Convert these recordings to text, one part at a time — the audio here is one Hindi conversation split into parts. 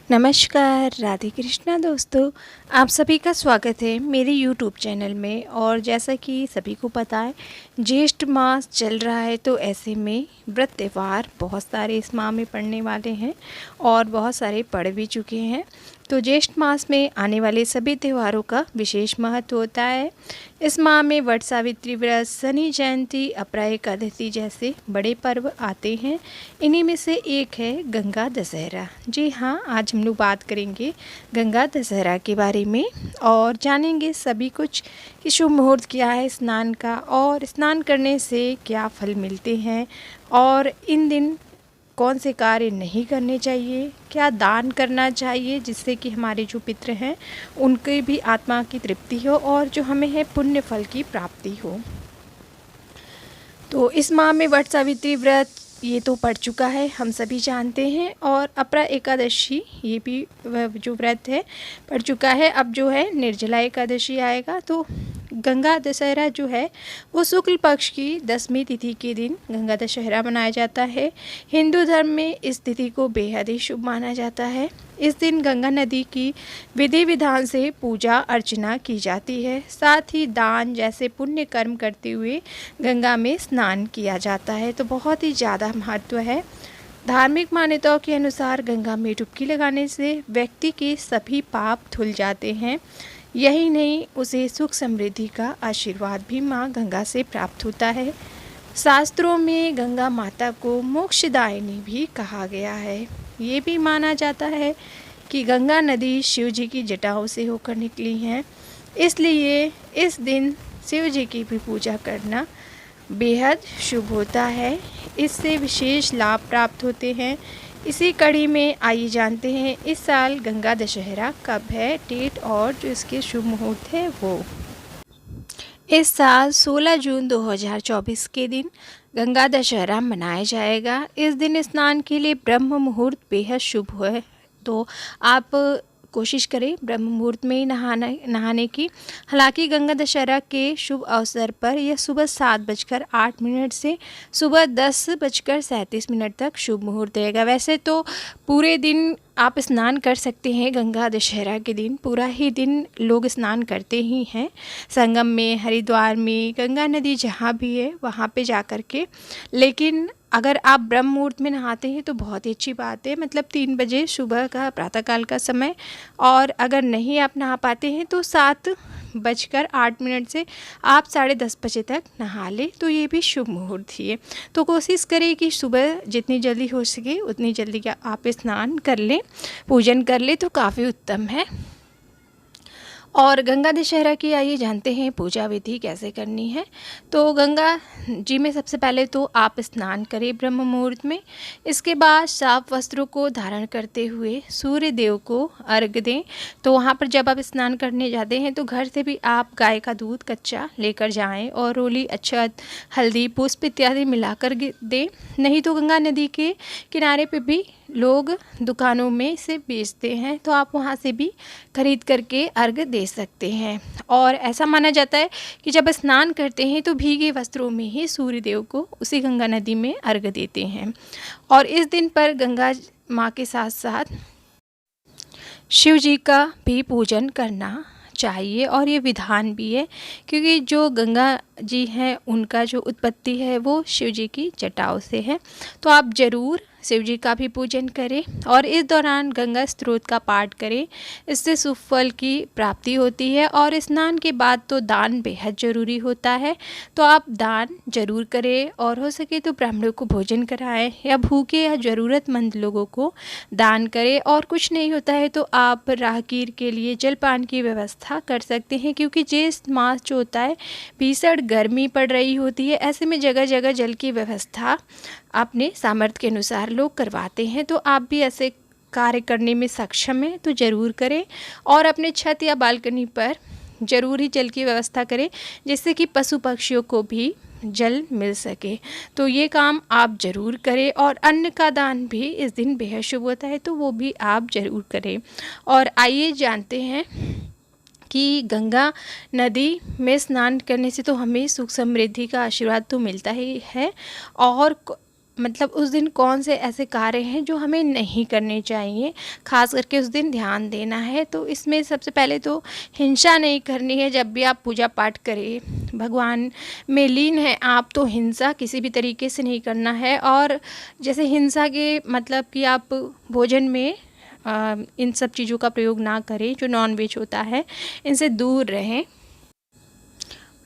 नमस्कार, राधे कृष्णा दोस्तों। आप सभी का स्वागत है मेरे यूट्यूब चैनल में। और जैसा कि सभी को पता है, ज्येष्ठ मास चल रहा है, तो ऐसे में व्रत त्यौहार बहुत सारे इस माह में पड़ने वाले हैं और बहुत सारे पड़ भी चुके हैं। तो ज्येष्ठ मास में आने वाले सभी त्योहारों का विशेष महत्व होता है। इस माह में वट सावित्री व्रत, शनि जयंती, अपरा एकादशी जैसे बड़े पर्व आते हैं। इन्हीं में से एक है गंगा दशहरा। जी हाँ, आज हम लोग बात करेंगे गंगा दशहरा के बारे में और जानेंगे सभी कुछ कि शुभ मुहूर्त क्या है स्नान का, और स्नान करने से क्या फल मिलते हैं, और इन दिन कौन से कार्य नहीं करने चाहिए, क्या दान करना चाहिए जिससे कि हमारे जो पितृ हैं उनकी भी आत्मा की तृप्ति हो और जो हमें है पुण्य फल की प्राप्ति हो। तो इस माह में वट सावित्री व्रत ये तो पड़ चुका है, हम सभी जानते हैं, और अपरा एकादशी ये भी जो व्रत है पड़ चुका है। अब जो है निर्जला एकादशी आएगा। तो गंगा दशहरा जो है वो शुक्ल पक्ष की 10वीं तिथि के दिन गंगा दशहरा मनाया जाता है। हिंदू धर्म में इस तिथि को बेहद ही शुभ माना जाता है। इस दिन गंगा नदी की विधि विधान से पूजा अर्चना की जाती है। साथ ही दान जैसे पुण्य कर्म करते हुए गंगा में स्नान किया जाता है। तो बहुत ही ज़्यादा महत्व है। धार्मिक मान्यताओं के अनुसार गंगा में डुबकी लगाने से व्यक्ति के सभी पाप धुल जाते हैं। यही नहीं, उसे सुख समृद्धि का आशीर्वाद भी माँ गंगा से प्राप्त होता है। शास्त्रों में गंगा माता को मोक्षदायिनी भी कहा गया है। ये भी माना जाता है कि गंगा नदी शिव जी की जटाओं से होकर निकली हैं, इसलिए इस दिन शिव जी की भी पूजा करना बेहद शुभ होता है। इससे विशेष लाभ प्राप्त होते हैं। इसी कड़ी में आइए जानते हैं इस साल गंगा दशहरा कब है, डेट और जो इसके शुभ मुहूर्त है वो। इस साल 16 जून 2024 के दिन गंगा दशहरा मनाया जाएगा। इस दिन स्नान के लिए ब्रह्म मुहूर्त बेहद शुभ है। तो आप कोशिश करें ब्रह्म मुहूर्त में ही नहाने की। हालांकि गंगा दशहरा के शुभ अवसर पर यह सुबह 7:08 से सुबह 10:37 तक शुभ मुहूर्त रहेगा। वैसे तो पूरे दिन आप स्नान कर सकते हैं। गंगा दशहरा के दिन पूरा ही दिन लोग स्नान करते ही हैं, संगम में, हरिद्वार में, गंगा नदी जहाँ भी है वहाँ पे जा कर के। लेकिन अगर आप ब्रह्म मुहूर्त में नहाते हैं तो बहुत ही अच्छी बात है, मतलब 3 बजे सुबह का प्रातःकाल का समय। और अगर नहीं आप नहा पाते हैं तो 7:08 से आप 10:30 बजे तक नहा लें, तो ये भी शुभ मुहूर्त ही है। तो कोशिश करें कि सुबह जितनी जल्दी हो सके उतनी जल्दी आप स्नान कर लें, पूजन कर लें, तो काफ़ी उत्तम है। और गंगा दशहरा की आइए जानते हैं पूजा विधि कैसे करनी है। तो गंगा जी में सबसे पहले तो आप स्नान करें ब्रह्म मुहूर्त में। इसके बाद साफ वस्त्रों को धारण करते हुए सूर्य देव को अर्घ्य दें। तो वहाँ पर जब आप स्नान करने जाते हैं तो घर से भी आप गाय का दूध कच्चा लेकर जाएं और रोली, अक्षत, हल्दी, पुष्प इत्यादि मिलाकर दें। नहीं तो गंगा नदी के किनारे पे भी लोग दुकानों में से बेचते हैं, तो आप वहाँ से भी खरीद करके अर्घ्य दे सकते हैं। और ऐसा माना जाता है कि जब स्नान करते हैं तो भीगे वस्त्रों में ही सूर्य देव को उसी गंगा नदी में अर्घ्य देते हैं। और इस दिन पर गंगा माँ के साथ साथ शिव जी का भी पूजन करना चाहिए। और ये विधान भी है, क्योंकि जो गंगा जी हैं उनका जो उत्पत्ति है वो शिव जी की जटाओं से है। तो आप ज़रूर शिव जी का भी पूजन करें और इस दौरान गंगा स्त्रोत का पाठ करें। इससे शुभ फल की प्राप्ति होती है। और स्नान के बाद तो दान बेहद ज़रूरी होता है, तो आप दान जरूर करें और हो सके तो ब्राह्मणों को भोजन कराएं या भूखे या ज़रूरतमंद लोगों को दान करें। और कुछ नहीं होता है तो आप राहगीर के लिए जलपान की व्यवस्था कर सकते हैं, क्योंकि ज्येष्ठ मास जो होता है भीषण गर्मी पड़ रही होती है। ऐसे में जगह जगह जल की व्यवस्था अपने सामर्थ्य के अनुसार लोग करवाते हैं। तो आप भी ऐसे कार्य करने में सक्षम हैं तो ज़रूर करें। और अपने छत या बालकनी पर ज़रूर ही जल की व्यवस्था करें, जिससे कि पशु पक्षियों को भी जल मिल सके। तो ये काम आप ज़रूर करें। और अन्न का दान भी इस दिन बेहद शुभ होता है, तो वो भी आप ज़रूर करें। और आइए जानते हैं कि गंगा नदी में स्नान करने से तो हमें सुख समृद्धि का आशीर्वाद तो मिलता ही है, और मतलब उस दिन कौन से ऐसे कार्य हैं जो हमें नहीं करने चाहिए, ख़ास करके उस दिन ध्यान देना है। तो इसमें सबसे पहले तो हिंसा नहीं करनी है। जब भी आप पूजा पाठ करें, भगवान में लीन है आप, तो हिंसा किसी भी तरीके से नहीं करना है। और जैसे हिंसा के मतलब कि आप भोजन में इन सब चीज़ों का प्रयोग ना करें, जो नॉन वेज होता है इनसे दूर रहें।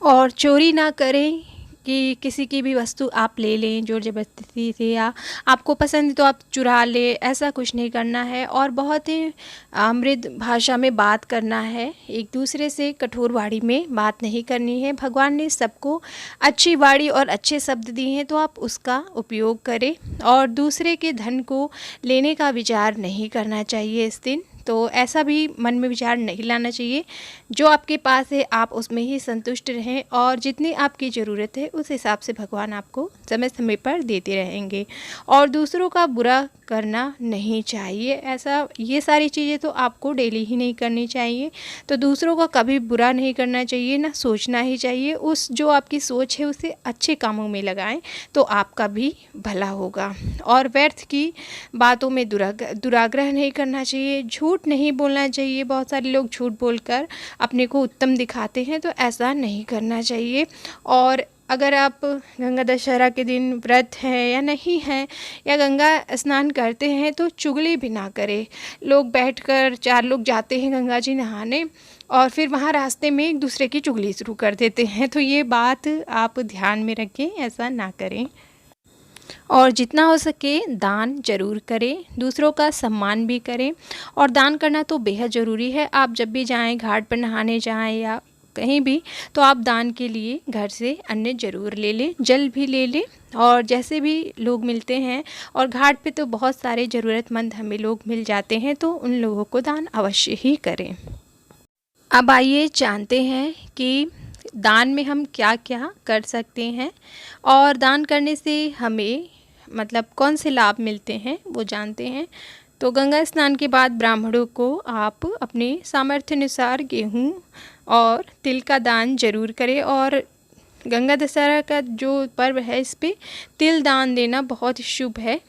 और चोरी ना करें कि किसी की भी वस्तु आप ले लें ज़ोर ज़बरदस्ती से, या आपको पसंद है तो आप चुरा लें, ऐसा कुछ नहीं करना है। और बहुत ही मृदु भाषा में बात करना है, एक दूसरे से कठोर वाणी में बात नहीं करनी है। भगवान ने सबको अच्छी वाणी और अच्छे शब्द दिए हैं, तो आप उसका उपयोग करें। और दूसरे के धन को लेने का विचार नहीं करना चाहिए इस दिन, तो ऐसा भी मन में विचार नहीं लाना चाहिए। जो आपके पास है आप उसमें ही संतुष्ट रहें, और जितनी आपकी ज़रूरत है उस हिसाब से भगवान आपको समय समय पर देते रहेंगे। और दूसरों का बुरा करना नहीं चाहिए, ऐसा ये सारी चीज़ें तो आपको डेली ही नहीं करनी चाहिए। तो दूसरों का कभी बुरा नहीं करना चाहिए, ना सोचना ही चाहिए। उस जो आपकी सोच है उसे अच्छे कामों में लगाएं, तो आपका भी भला होगा। और व्यर्थ की बातों में दुराग्रह नहीं करना चाहिए, झूठ नहीं बोलना चाहिए। बहुत सारे लोग झूठ बोलकर अपने को उत्तम दिखाते हैं, तो ऐसा नहीं करना चाहिए। और अगर आप गंगा दशहरा के दिन व्रत हैं या नहीं हैं, या गंगा स्नान करते हैं, तो चुगली भी ना करें। लोग बैठकर 4 लोग जाते हैं गंगा जी नहाने, और फिर वहाँ रास्ते में एक दूसरे की चुगली शुरू कर देते हैं। तो ये बात आप ध्यान में रखें, ऐसा ना करें। और जितना हो सके दान जरूर करें, दूसरों का सम्मान भी करें। और दान करना तो बेहद ज़रूरी है। आप जब भी जाएं, घाट पर नहाने जाएं या कहीं भी, तो आप दान के लिए घर से अन्न जरूर ले लें, जल भी ले लें। और जैसे भी लोग मिलते हैं, और घाट पे तो बहुत सारे ज़रूरतमंद हमें लोग मिल जाते हैं, तो उन लोगों को दान अवश्य ही करें। अब आइए जानते हैं कि दान में हम क्या क्या कर सकते हैं, और दान करने से हमें मतलब कौन से लाभ मिलते हैं वो जानते हैं। तो गंगा स्नान के बाद ब्राह्मणों को आप अपने सामर्थ्य अनुसार गेहूँ और तिल का दान जरूर करें। और गंगा दशहरा का जो पर्व है, इस पे तिल दान देना बहुत शुभ है,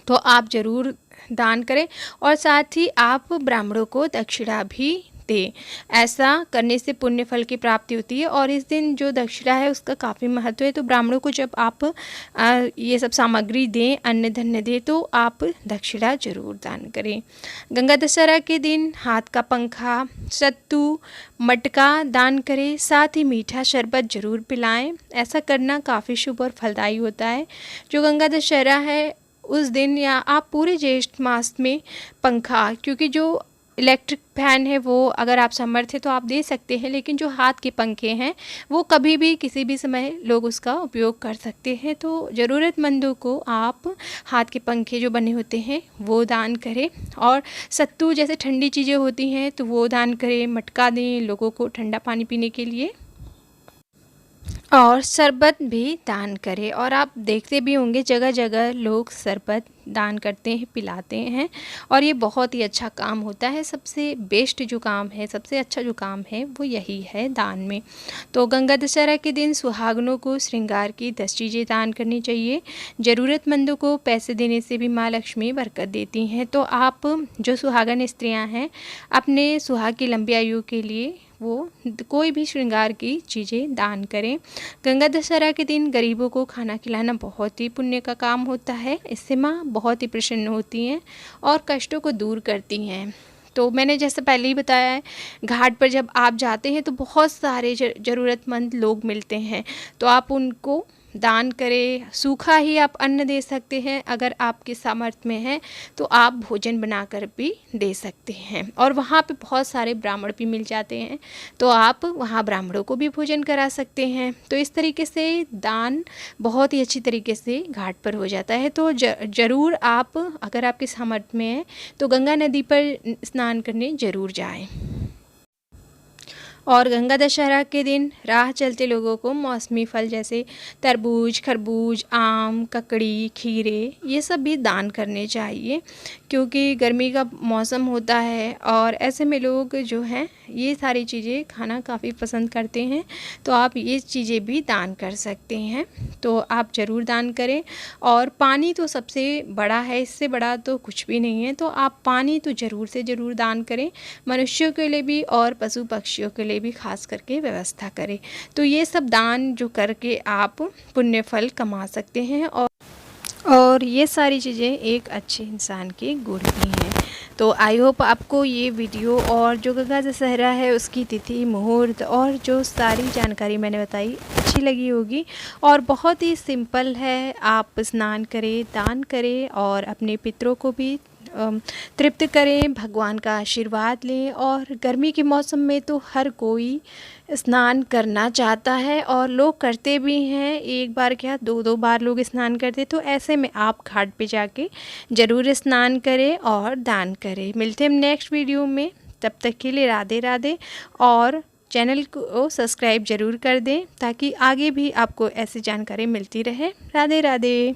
तो आप ज़रूर दान करें। और साथ ही आप ब्राह्मणों को दक्षिणा भी दें। ऐसा करने से पुण्य फल की प्राप्ति होती है, और इस दिन जो दक्षिणा है उसका काफ़ी महत्व है। तो ब्राह्मणों को जब आप ये सब सामग्री दें, अन्न धन्य दें, तो आप दक्षिणा जरूर दान करें। गंगा दशहरा के दिन हाथ का पंखा, सत्तू, मटका दान करें। साथ ही मीठा शरबत जरूर पिलाएं। ऐसा करना काफ़ी शुभ और फलदायी होता है। जो गंगा दशहरा है उस दिन, या आप पूरे ज्येष्ठ मास में पंखा, क्योंकि जो इलेक्ट्रिक फैन है वो अगर आप समर्थ है तो आप दे सकते हैं, लेकिन जो हाथ के पंखे हैं वो कभी भी किसी भी समय लोग उसका उपयोग कर सकते हैं। तो ज़रूरतमंदों को आप हाथ के पंखे जो बने होते हैं वो दान करें। और सत्तू जैसे ठंडी चीज़ें होती हैं तो वो दान करें, मटका दें लोगों को ठंडा पानी पीने के लिए, और शरबत भी दान करें। और आप देखते भी होंगे जगह जगह लोग शरबत दान करते हैं, पिलाते हैं, और ये बहुत ही अच्छा काम होता है। सबसे बेस्ट जो काम है, सबसे अच्छा जो काम है वो यही है दान में। तो गंगा दशहरा के दिन सुहागनों को श्रृंगार की 10 चीज़ें दान करनी चाहिए। ज़रूरतमंदों को पैसे देने से भी माँ लक्ष्मी बरकत देती हैं। तो आप जो सुहागन स्त्रियाँ हैं, अपने सुहाग की लंबी आयु के लिए वो कोई भी श्रृंगार की चीज़ें दान करें। गंगा दशहरा के दिन गरीबों को खाना खिलाना बहुत ही पुण्य का काम होता है। इससे माँ बहुत ही प्रसन्न होती हैं और कष्टों को दूर करती हैं। तो मैंने जैसे पहले ही बताया है, घाट पर जब आप जाते हैं तो बहुत सारे ज़रूरतमंद लोग मिलते हैं, तो आप उनको दान करें। सूखा ही आप अन्न दे सकते हैं, अगर आपके सामर्थ्य में है तो आप भोजन बनाकर भी दे सकते हैं। और वहाँ पे बहुत सारे ब्राह्मण भी मिल जाते हैं, तो आप वहाँ ब्राह्मणों को भी भोजन करा सकते हैं। तो इस तरीके से दान बहुत ही अच्छी तरीके से घाट पर हो जाता है। तो ज़रूर आप, अगर आपके सामर्थ्य में है तो गंगा नदी पर स्नान करने ज़रूर जाएं। और गंगा दशहरा के दिन राह चलते लोगों को मौसमी फल जैसे तरबूज, खरबूज, आम, ककड़ी, खीरे, ये सब भी दान करने चाहिए, क्योंकि गर्मी का मौसम होता है और ऐसे में लोग जो हैं ये सारी चीज़ें खाना काफ़ी पसंद करते हैं। तो आप ये चीज़ें भी दान कर सकते हैं, तो आप ज़रूर दान करें। और पानी तो सबसे बड़ा है, इससे बड़ा तो कुछ भी नहीं है, तो आप पानी तो ज़रूर से ज़रूर दान करें, मनुष्यों के लिए भी और पशु पक्षियों के लिए भी खास करके व्यवस्था करें। तो ये सब दान जो करके आप पुण्य फल कमा सकते हैं और ये सारी चीज़ें एक अच्छे इंसान के गुण भी हैं। तो आई होप आपको ये वीडियो और जो गंगा दशहरा है उसकी तिथि मुहूर्त और जो सारी जानकारी मैंने बताई अच्छी लगी होगी। और बहुत ही सिंपल है, आप स्नान करें, दान करें और अपने पितरों को भी तृप्त करें, भगवान का आशीर्वाद लें। और गर्मी के मौसम में तो हर कोई स्नान करना चाहता है और लोग करते भी हैं, एक बार क्या 2-2 बार लोग स्नान करते। तो ऐसे में आप घाट पे जाके ज़रूर स्नान करें और दान करें। मिलते हैं हम नेक्स्ट वीडियो में, तब तक के लिए राधे राधे। और चैनल को सब्सक्राइब ज़रूर कर दें ताकि आगे भी आपको ऐसी जानकारी मिलती रहे। राधे राधे।